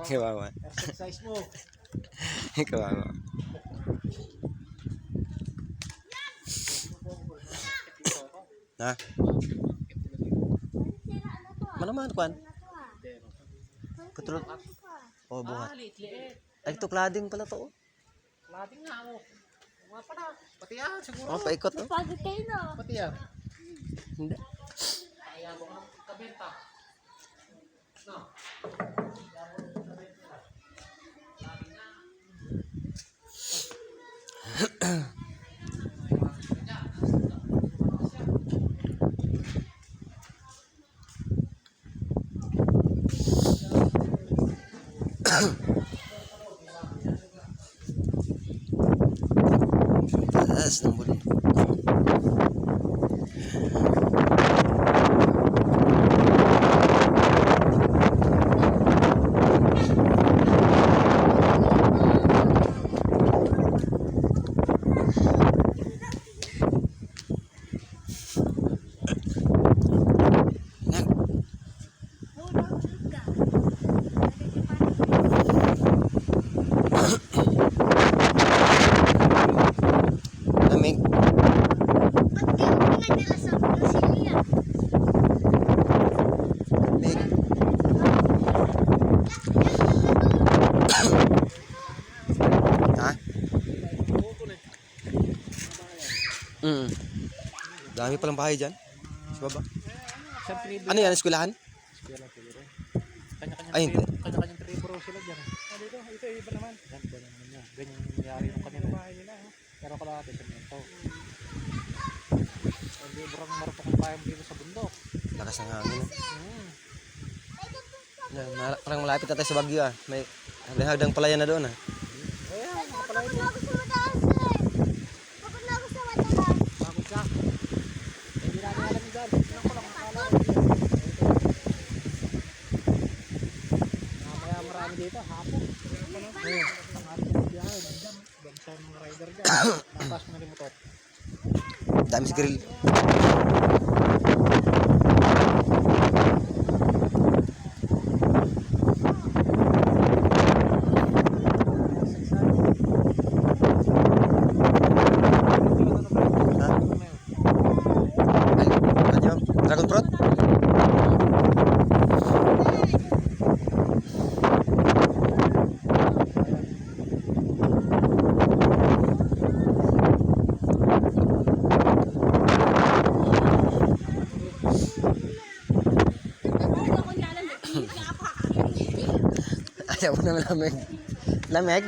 Kawawa. Exercise mo. Kawawa. Ha? Manaman kuan? Petrol. Oh, bunga. Liit-liit. Ay, ito clading pala to. Lating nga mo. Mga pa na. Pati yan siguro. Oh, paikot no. Pagod kayo no? Pati yan. Hindi. Kaya mo ka kabenta. No. Taas ng bundok. Lamig. Ba't di mo pinadala sa Brasilia? Lamig. Ha? Dami palang bahay dyan. Sa baba. Siyempre, Ano yan? Eskwelahan? eskwela siguro. Kanya-kanyang Ay, hindi. Kanya-kanyang tribro sila dyan. Dito, ito iba naman. Yan, ganyan naman yan. Ganyan yung nangyari nung kanila. Bahay nila. Pero kalahati sa mento. Librang marupok ang bahay mo dito sa bundok. Lakas ng hangin. Parang malapit na tayo sa Baguio ah. May hagdang palayan na doon ah. Ayan, nakapalay Pagod mo. na ako sa mataas eh. Pagod na ako sa mataas. Pagod ka. Hindi natin alam dyan. Tingnan ko lang. Akala ko. Mamaya marami dito. Hapon. Ayun. Tanghali na biyahe. Nandiyan. Bansa yung mga rider dyan. Napas mo na yung motor. Dami si grill. Ay, ano? Dragon fruit? Ayaw mo naman lamig. Lamig?